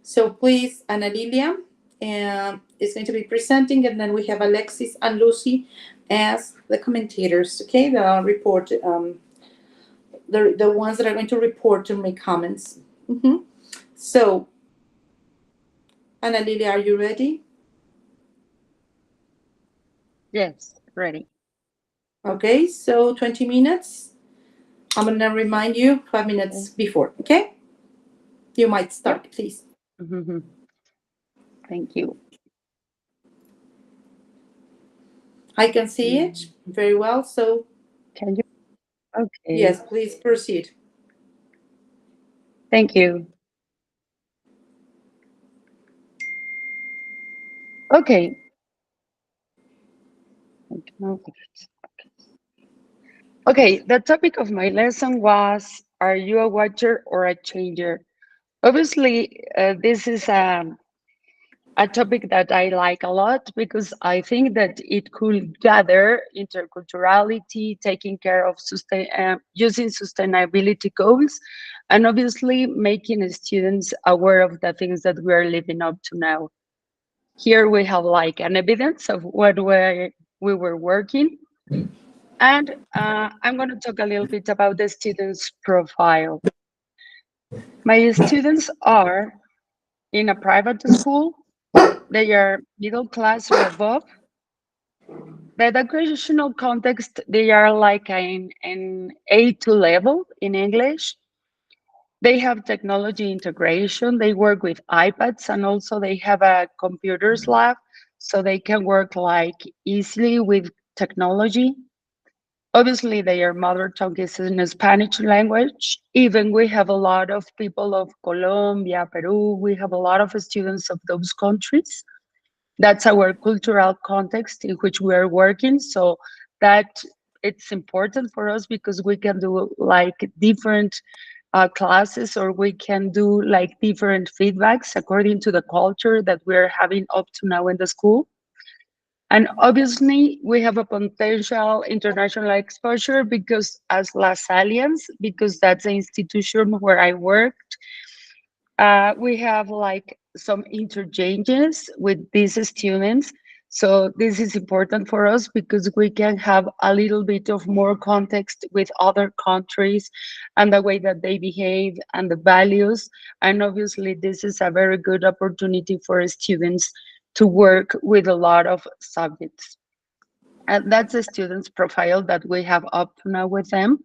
So please, Ana Lilia is going to be presenting, and then we have Alexis and Lucy as the commentators, okay? The report, the ones that are going to report and make comments. So, Ana Lilia, are you ready? Yes, ready. Okay, so 20 minutes. I'm going to remind you 5 minutes before, okay? You might start, please. Thank you. I can see it very well, so. Can you? Okay. Yes, please proceed. Thank you. Okay. Okay, the topic of my lesson was, are you a watcher or a changer? Obviously, this is a topic that I like a lot because I think that it could gather interculturality, taking care of using sustainability goals, and obviously making students aware of the things that we are living up to now. Here we have like an evidence of what we were working. And I'm going to talk a little bit about the students' profile. My students are in a private school. They are middle class or above. The educational context, they are like in A2 level in English. They have technology integration. They work with iPads, and also they have a computers lab, so they can work like easily with technology. Obviously, their mother tongue is in the Spanish language. Even we have a lot of people of Colombia, Peru. We have a lot of students of those countries. That's our cultural context in which we are working. So that it's important for us because we can do like different classes, or we can do like different feedbacks according to the culture that we're having up to now in the school. And obviously, we have a potential international exposure because as Las Alliance, because that's the institution where I worked, we have like some interchanges with these students. So this is important for us because we can have a little bit of more context with other countries and the way that they behave and the values. And obviously, this is a very good opportunity for students to work with a lot of subjects. And that's the students' profile that we have up to now with them.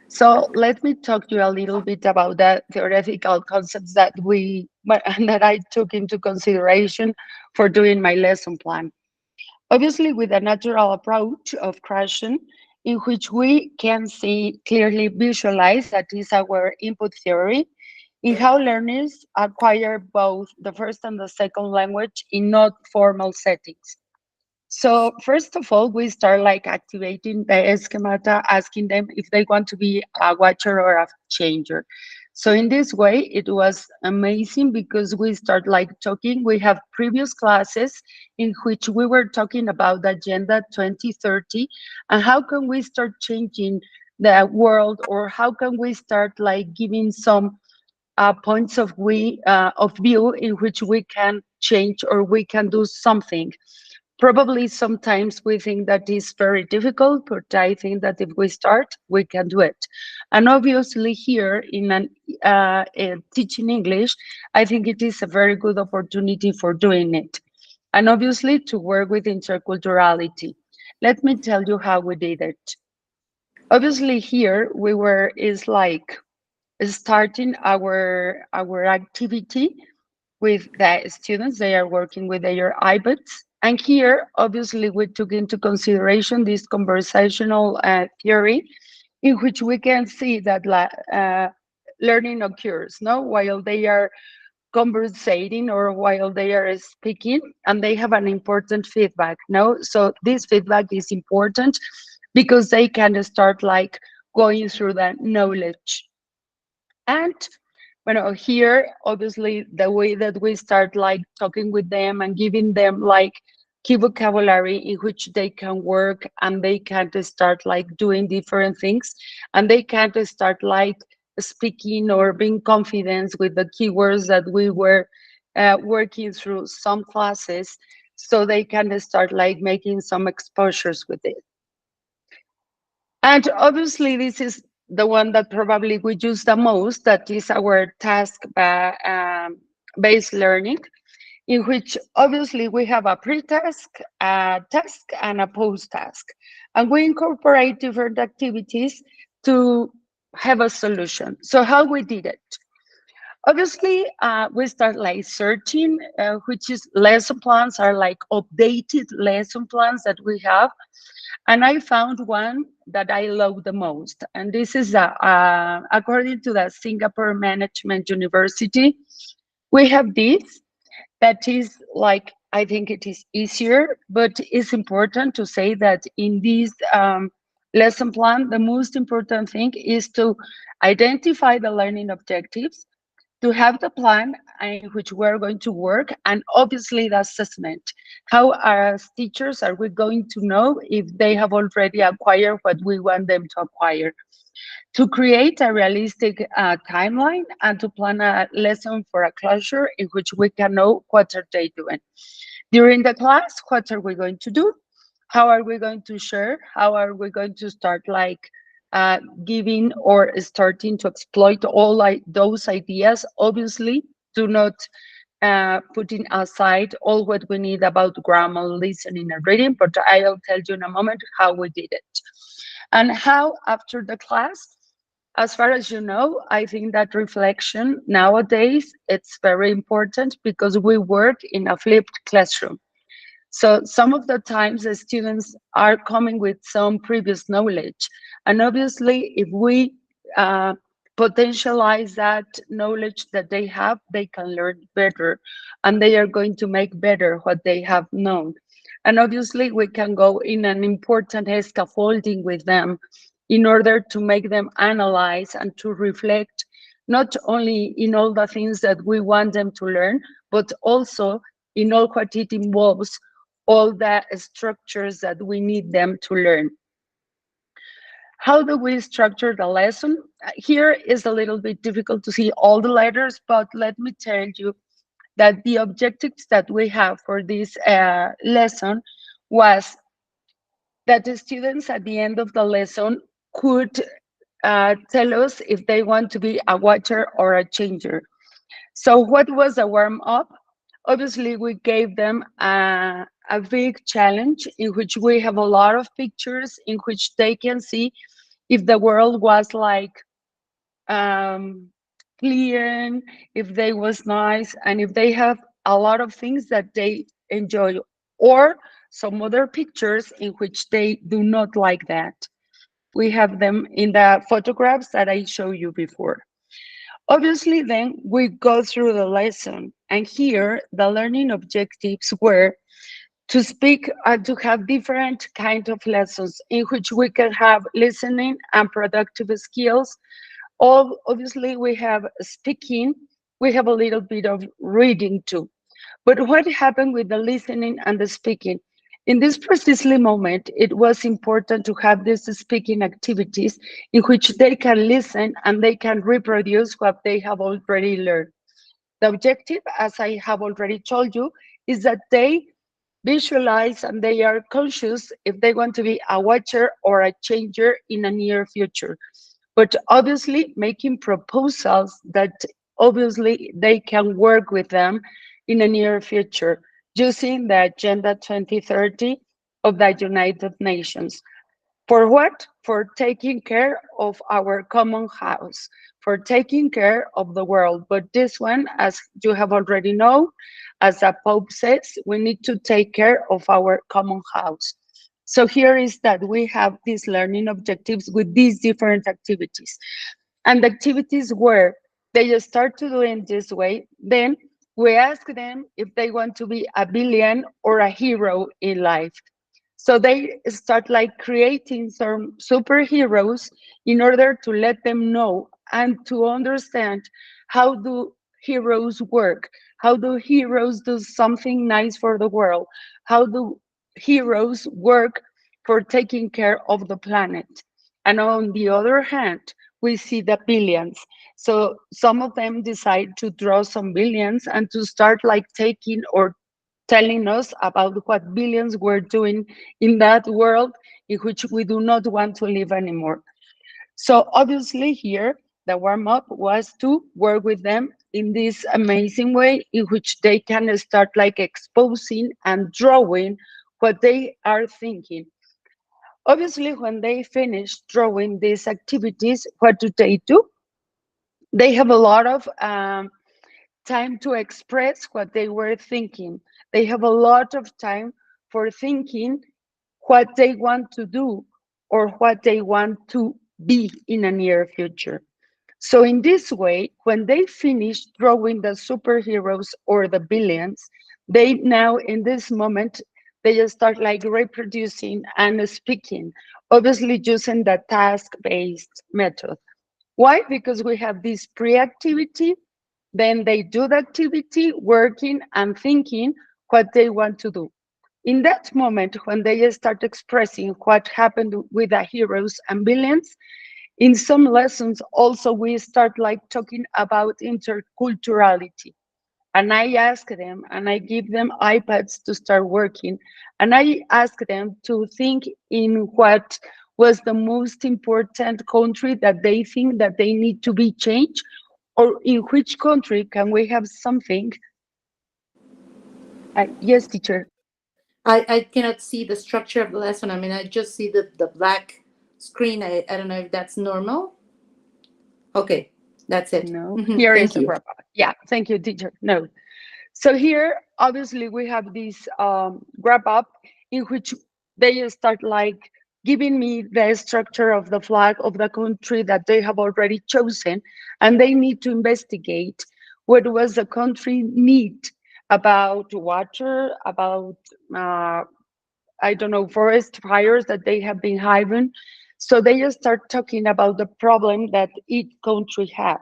So let me talk to you a little bit about the theoretical concepts that that I took into consideration for doing my lesson plan. Obviously, with a natural approach of creation, in which we can see clearly visualize that is our input theory in how learners acquire both the first and the second language in not formal settings. So first of all, we start like activating the schemata, asking them if they want to be a watcher or a changer. So in this way, it was amazing because we start like talking. We have previous classes in which we were talking about the Agenda 2030 and how can we start changing the world, or how can we start like giving some points of view in which we can change or we can do something. Probably sometimes we think that is very difficult, but I think that if we start, we can do it. And obviously here in teaching English, I think it is a very good opportunity for doing it. And obviously to work with interculturality. Let me tell you how we did it. Obviously here is like starting our activity with the students. They are working with their iPads. And here, obviously, we took into consideration this conversational theory in which we can see that learning occurs, no, while they are conversating or while they are speaking, and they have an important feedback, no? So this feedback is important because they can start like going through the knowledge. And here, obviously, the way that we start like talking with them and giving them like key vocabulary in which they can work and they can start like doing different things, and they can start like speaking or being confident with the keywords that we were working through some classes, so they can start like making some exposures with it. And obviously this is the one that probably we use the most, that is our task-based learning, in which obviously we have a pre-task, a task, and a post-task. And we incorporate different activities to have a solution. So how we did it? Obviously, we start like searching, which is lesson plans are like updated lesson plans that we have. And I found one that I love the most. And this is according to the Singapore Management University. We have this that is like, I think it is easier, but it's important to say that in this lesson plan, the most important thing is to identify the learning objectives, to have the plan in which we're going to work, and obviously the assessment. How as teachers are we going to know if they have already acquired what we want them to acquire? To create a realistic timeline and to plan a lesson for a closure in which we can know what are they doing. During the class, what are we going to do? How are we going to share? How are we going to start like giving or starting to exploit all like those ideas? Obviously, do not putting aside all what we need about grammar, listening, and reading, but I'll tell you in a moment how we did it. And how after the class, as far as you know, I think that reflection nowadays, it's very important because we work in a flipped classroom. So some of the times the students are coming with some previous knowledge. And obviously, if we potentialize that knowledge that they have, they can learn better and they are going to make better what they have known. And obviously, we can go in an important scaffolding with them in order to make them analyze and to reflect not only in all the things that we want them to learn, but also in all what it involves, all the structures that we need them to learn. How do we structure the lesson? Here is a little bit difficult to see all the letters, but let me tell you that the objectives that we have for this lesson was that the students at the end of the lesson could tell us if they want to be a watcher or a changer. So what was a warm-up? Obviously, we gave them a big challenge in which we have a lot of pictures in which they can see if the world was like clear, if they was nice, and if they have a lot of things that they enjoy, or some other pictures in which they do not like that. We have them in the photographs that I showed you before. Obviously, then we go through the lesson, and here the learning objectives were to speak and to have different kind of lessons in which we can have listening and productive skills. Obviously, we have speaking, we have a little bit of reading too. But what happened with the listening and the speaking? In this precisely moment, it was important to have these speaking activities in which they can listen and they can reproduce what they have already learned. The objective, as I have already told you, is that they visualize and they are conscious if they want to be a watcher or a changer in a near future. But obviously making proposals that obviously they can work with them in a near future using the Agenda 2030 of the United Nations. For what? For taking care of our common house, for taking care of the world. But this one, as you have already known, as the Pope says, we need to take care of our common house. So here is that we have these learning objectives with these different activities. And the activities were, they start to do in this way, then we ask them if they want to be a villain or a hero in life. So they start like creating some superheroes in order to let them know and to understand how do heroes work, how do heroes do something nice for the world, how do heroes work for taking care of the planet. And on the other hand, we see the billions. So some of them decide to draw some billions and to start like taking or telling us about what billions we're doing in that world in which we do not want to live anymore. So obviously here, the warm-up was to work with them in this amazing way in which they can start like exposing and drawing what they are thinking. Obviously, when they finish drawing these activities, what do? They have a lot of time to express what they were thinking. They have a lot of time for thinking what they want to do or what they want to be in a near future. So in this way, when they finish drawing the superheroes or the villains, they now in this moment, they just start like reproducing and speaking, obviously using the task-based method. Why? Because we have this pre-activity, then they do the activity, working and thinking what they want to do. In that moment, when they start expressing what happened with the heroes and villains, in some lessons also we start like talking about interculturality. And I ask them and I give them iPads to start working. And I ask them to think in what was the most important country that they think that they need to be changed, or in which country can we have something. Yes, teacher. I cannot see the structure of the lesson. I mean, I just see the black screen. I don't know if that's normal. Okay, that's it. No, here Thank is a you. wrap up. Yeah, thank you, teacher. No. So here, obviously, we have this wrap up in which they start like giving me the structure of the flag of the country that they have already chosen, and they need to investigate what was the country need about water, about I don't know, forest fires that they have been having. So they just start talking about the problem that each country had.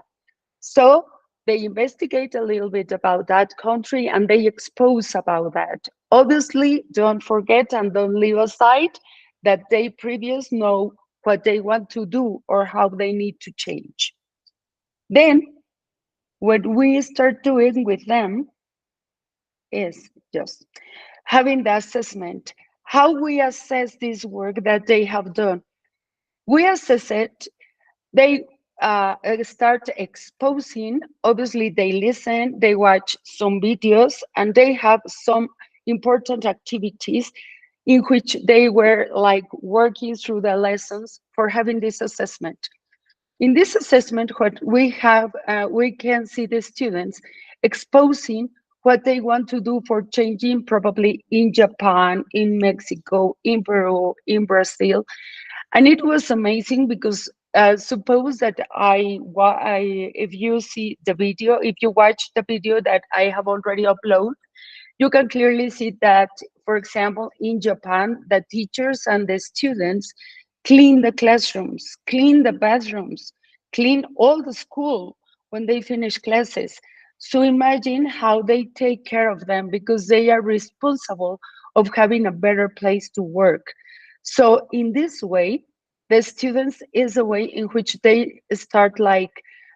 So they investigate a little bit about that country and they expose about that. Obviously, don't forget and don't leave aside that they previous know what they want to do or how they need to change. Then what we start doing with them is just having the assessment, how we assess this work that they have done. We assess it, they start exposing, obviously they listen, they watch some videos, and they have some important activities in which they were like working through the lessons for having this assessment. In this assessment, what we have, we can see the students exposing what they want to do for changing probably in Japan, in Mexico, in Peru, in Brazil. And it was amazing because suppose that if you see the video, if you watch the video that I have already uploaded, you can clearly see that, for example, in Japan, the teachers and the students clean the classrooms, clean the bathrooms, clean all the school when they finish classes. So imagine how they take care of them because they are responsible of having a better place to work. So in this way, the students is a way in which they start like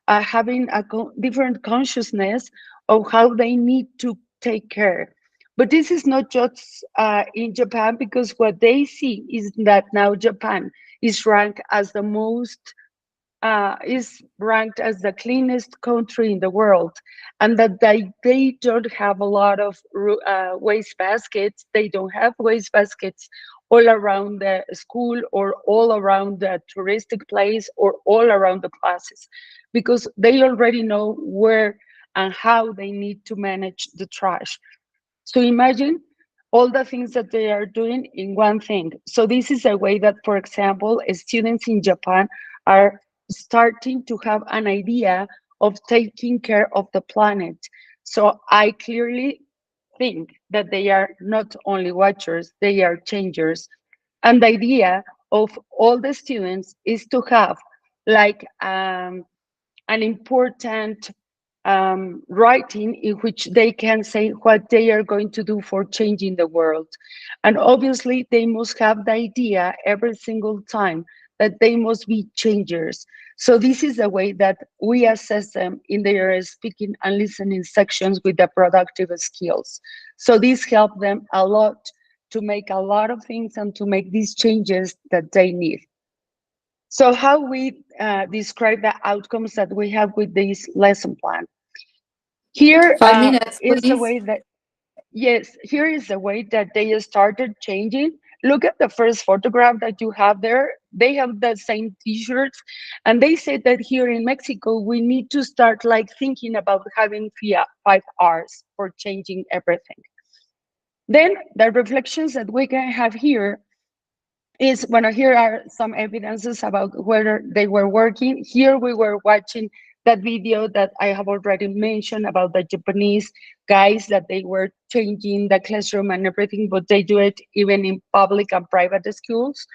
having a different consciousness of how they need to take care. But this is not just in Japan, because what they see is that now Japan is ranked as the most is ranked as the cleanest country in the world, and that they don't have a lot of waste baskets. They don't have waste baskets all around the school or all around the touristic place or all around the classes, because they already know where and how they need to manage the trash. So imagine all the things that they are doing in one thing. So this is a way that, for example, students in Japan are starting to have an idea of taking care of the planet. So I clearly think that they are not only watchers, they are changers. And the idea of all the students is to have like an important writing in which they can say what they are going to do for changing the world. And obviously they must have the idea every single time that they must be changers. So this is the way that we assess them in their speaking and listening sections with the productive skills. So this helped them a lot to make a lot of things and to make these changes that they need. So how we describe the outcomes that we have with this lesson plan. Here 5 minutes, is the please. way that, yes, here is the way that they started changing. Look at the first photograph that you have there. They have the same t-shirts, and they said that here in Mexico, we need to start like thinking about having 5 hours for changing everything. Then the reflections that we can have here is when here are some evidences about whether they were working. Here we were watching that video that I have already mentioned about the Japanese guys that they were changing the classroom and everything, but they do it even in public and private schools.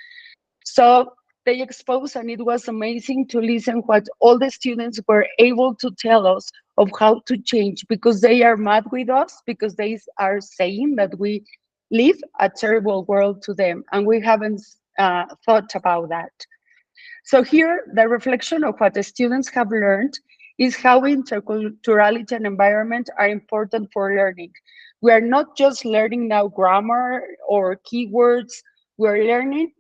So they exposed, and it was amazing to listen what all the students were able to tell us of how to change, because they are mad with us, because they are saying that we live a terrible world to them, and we haven't thought about that. So here, the reflection of what the students have learned is how interculturality and environment are important for learning. We are not just learning now grammar or keywords, we're learning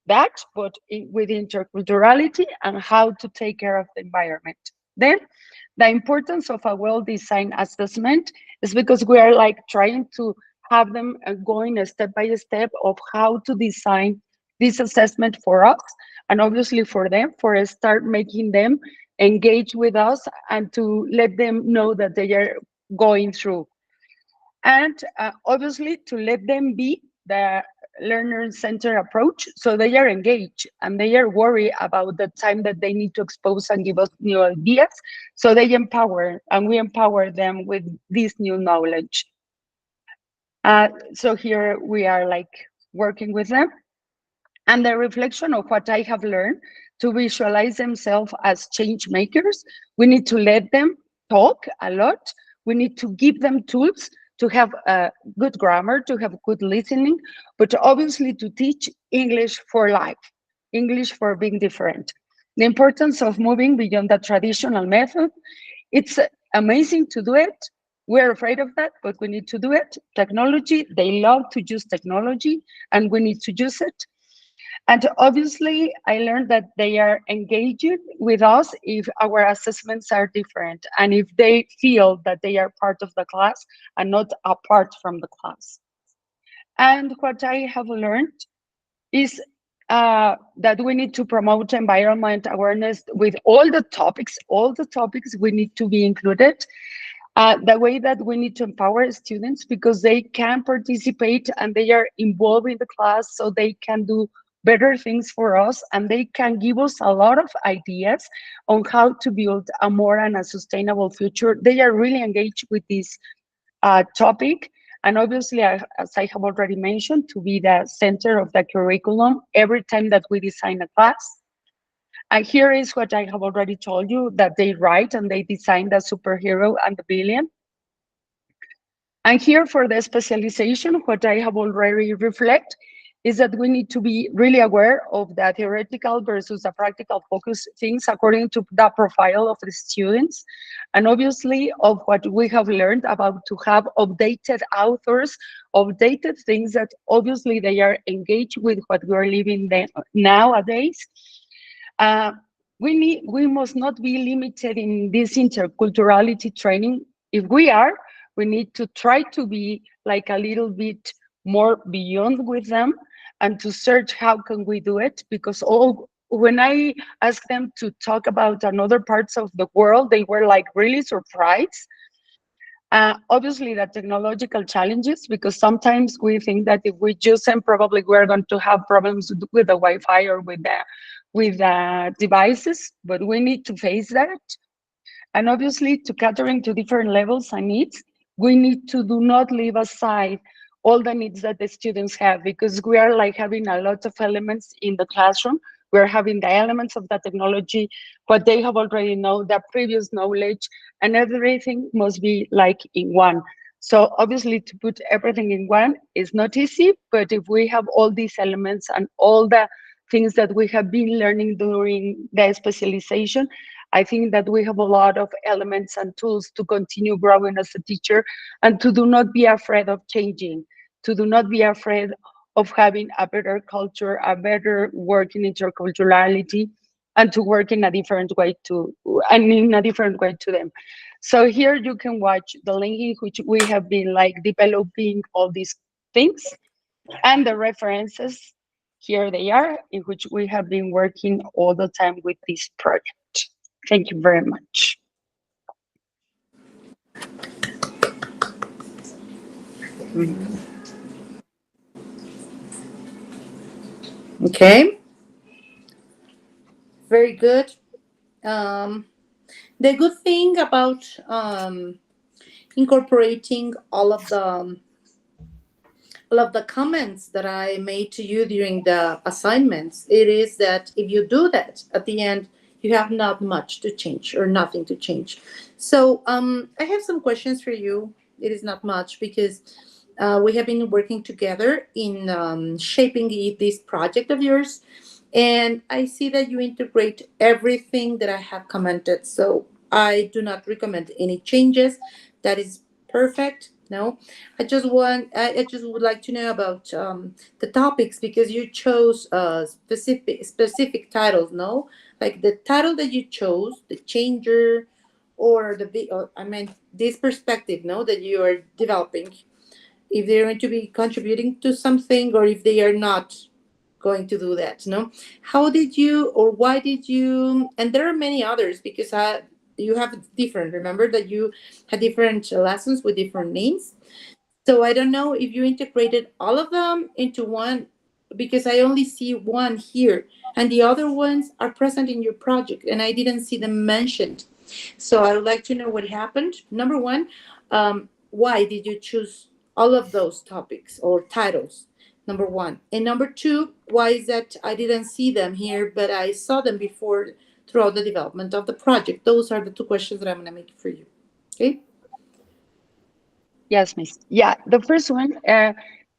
that, but with interculturality and how to take care of the environment. Then, the importance of a well-designed assessment is because we are like trying to have them going step by step of how to design this assessment for us, and obviously for them, for start making them engage with us and to let them know that they are going through. And obviously to let them be the learner-centered approach, so they are engaged and they are worried about the time that they need to expose and give us new ideas, so they empower, and we empower them with this new knowledge. So here we are like working with them. And the reflection of what I have learned, to visualize themselves as change makers, we need to let them talk a lot. We need to give them tools to have good grammar, to have good listening, but obviously to teach English for life, English for being different. The importance of moving beyond the traditional method. It's amazing to do it. We're afraid of that, but we need to do it. Technology, they love to use technology, and we need to use it. And obviously, I learned that they are engaging with us if our assessments are different and if they feel that they are part of the class and not apart from the class. And what I have learned is that we need to promote environment awareness with all the topics we need to be included. The way that we need to empower students, because they can participate and they are involved in the class, so they can do better things for us, and they can give us a lot of ideas on how to build a more and a sustainable future. They are really engaged with this topic, and obviously, as I have already mentioned, to be the center of the curriculum every time that we design a class. And here is what I have already told you, that they write and they design the superhero and the villain. And here for the specialization, what I have already reflect is that we need to be really aware of the theoretical versus the practical focus things according to the profile of the students. And obviously of what we have learned about to have updated authors, updated things that obviously they are engaged with what we are living nowadays. We must not be limited in this interculturality training. If we are, we need to try to be like a little bit more beyond with them and to search how can we do it, because when I asked them to talk about another parts of the world, they were like really surprised. Obviously the technological challenges, because sometimes we think that if we use them, probably we're going to have problems with the Wi-Fi or with the devices, but we need to face that. And obviously to catering to different levels and needs, we need to do not leave aside all the needs that the students have, because we are like having a lot of elements in the classroom. We're having the elements of the technology, what they have already know, the previous knowledge, and everything must be like in one. So obviously to put everything in one is not easy, but if we have all these elements and all the things that we have been learning during the specialization, I think that we have a lot of elements and tools to continue growing as a teacher, and to do not be afraid of changing, to do not be afraid of having a better culture, a better working interculturality, and to work in a different way to them. So here you can watch the link in which we have been like developing all these things, and the references, here they are, in which we have been working all the time with this project. Thank you very much. Okay. Very good. The good thing about incorporating all of the comments that I made to you during the assignments, it is that if you do that at the end, you have not much to change or nothing to change. So I have some questions for you. It is not much because we have been working together in shaping this project of yours. And I see that you integrate everything that I have commented. So I do not recommend any changes. That is perfect. No, I just would like to know about the topics, because you chose specific titles. No, like the title that you chose, the changer, or I mean this perspective. No, that you are developing. If they're going to be contributing to something, or if they are not going to do that. No, how did you, or why did you? And there are many others, because you have different. Remember that you had different lessons with different names. So I don't know if you integrated all of them into one, because I only see one here, and the other ones are present in your project, and I didn't see them mentioned. So I would like to know what happened. Number one, why did you choose all of those topics or titles? Number one. And number two, why is that I didn't see them here, but I saw them before throughout the development of the project? Those are the two questions that I'm going to make for you. Okay? Yes, Miss. Yeah, the first one,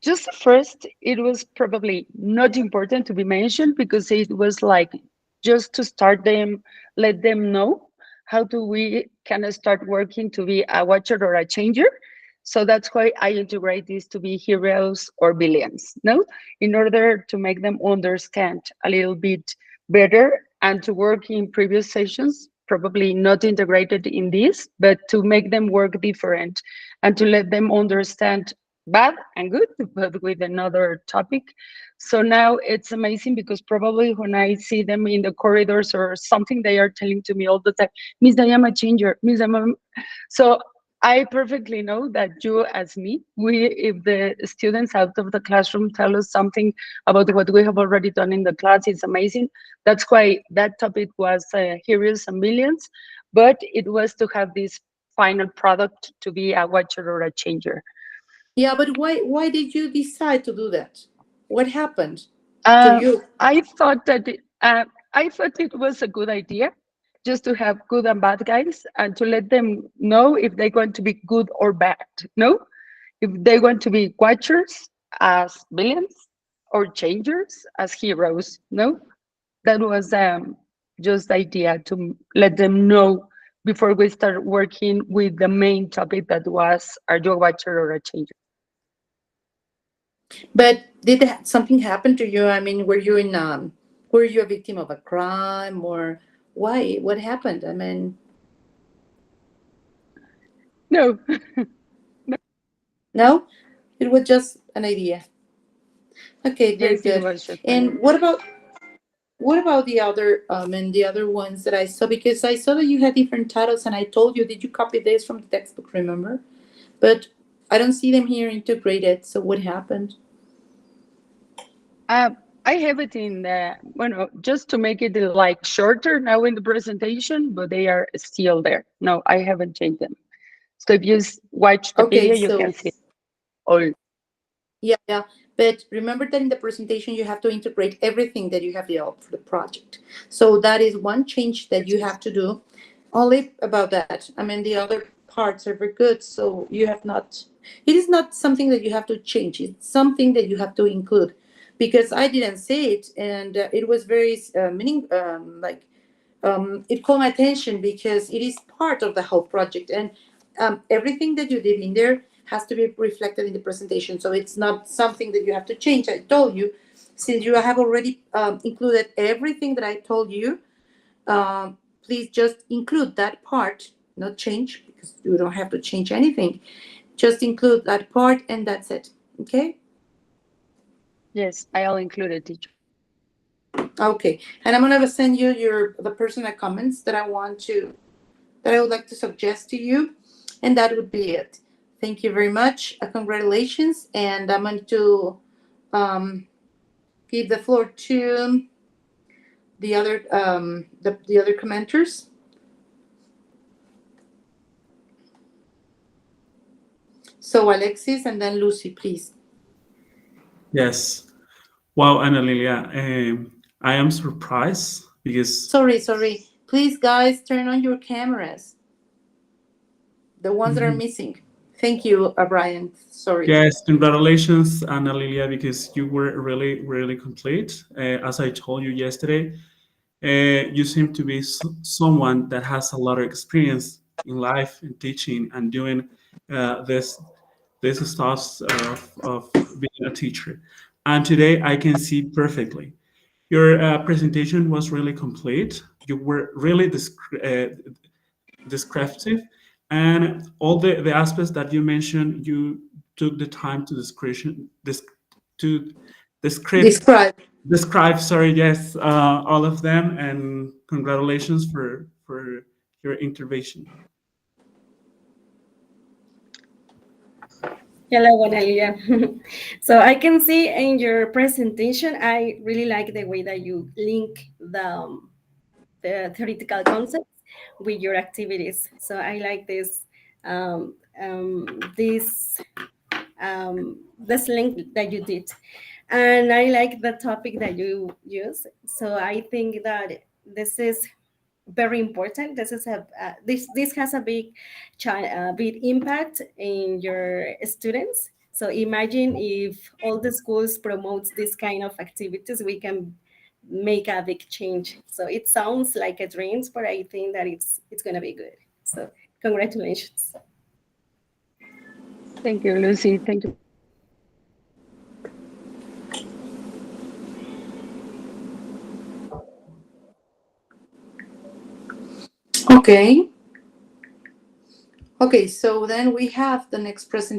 just the first, it was probably not important to be mentioned, because it was like just to start them, let them know how do we kind of start working to be a watcher or a changer. So that's why I integrate this to be heroes or villains, no? In order to make them understand a little bit better, and to work in previous sessions, probably not integrated in this, but to make them work different, and to let them understand bad and good, but with another topic. So now it's amazing, because probably when I see them in the corridors or something, they are telling to me all the time, Miss, I am a changer, Miss, so I perfectly know that you, as me, if the students out of the classroom tell us something about what we have already done in the class, it's amazing. That's why that topic was heroes and villains, but it was to have this final product to be a watcher or a changer. Yeah, but why did you decide to do that? What happened to you? I thought that it was a good idea, just to have good and bad guys, and to let them know if they're going to be good or bad. No, if they want to be watchers as villains, or changers as heroes. No, that was just the idea, to let them know before we start working with the main topic, that was, are you a watcher or a changer? But did something happen to you? I mean, were you a victim of a crime, or why? What happened? I mean, No. no, it was just an idea. Okay, very Yes, it good. was just an And what about the other and the other ones that I saw? Because I saw that you had different titles, and I told you, did you copy this from the textbook? Remember? But I don't see them here integrated. So what happened? I have it in the, well, just to make it like shorter now in the presentation, but they are still there. No, I haven't changed them. So if you watch the Okay, video, you so can see all. yeah, yeah. But remember that in the presentation, you have to integrate everything that you have developed for the project. So that is one change that you have to do. Only about that. I mean, the other parts are very good. So you have not, it is not something that you have to change. It's something that you have to include, because I didn't say it, and it was very it caught my attention because it is part of the whole project, and everything that you did in there has to be reflected in the presentation. So it's not something that you have to change. I told you, since you have already included everything that I told you, please just include that part, not change, because you don't have to change anything. Just include that part, and that's it. Okay? Yes, I'll include it, teacher. Okay. And I'm gonna send you the personal comments that I would like to suggest to you, and that would be it. Thank you very much. Congratulations, and I'm going to give the floor to the other the other commenters. So Alexis and then Lucy, please. Yes. Wow, Ana Lilia, I am surprised because Sorry. Please, guys, turn on your cameras. The ones that are Mhm. missing. Thank you, Brian. Sorry. Yes, congratulations, Ana Lilia, because you were really, really complete. As I told you yesterday, you seem to be someone that has a lot of experience in life and teaching and doing this stuff of being a teacher. And today I can see perfectly. Your presentation was really complete. You were really descriptive, and all the aspects that you mentioned, you took the time to to describe describe, sorry, yes, all of them, and congratulations for your intervention. Hello, Analia. So I can see in your presentation, I really like the way that you link the theoretical concepts with your activities. So I like this link that you did, and I like the topic that you use. So I think that this is very important. This is this has a big impact in your students. So imagine if all the schools promotes this kind of activities, we can make a big change. So it sounds like a dream, but I think that it's gonna be good. So congratulations. Thank you, Lucy. Thank you. Okay. Okay, so then we have the next presentation.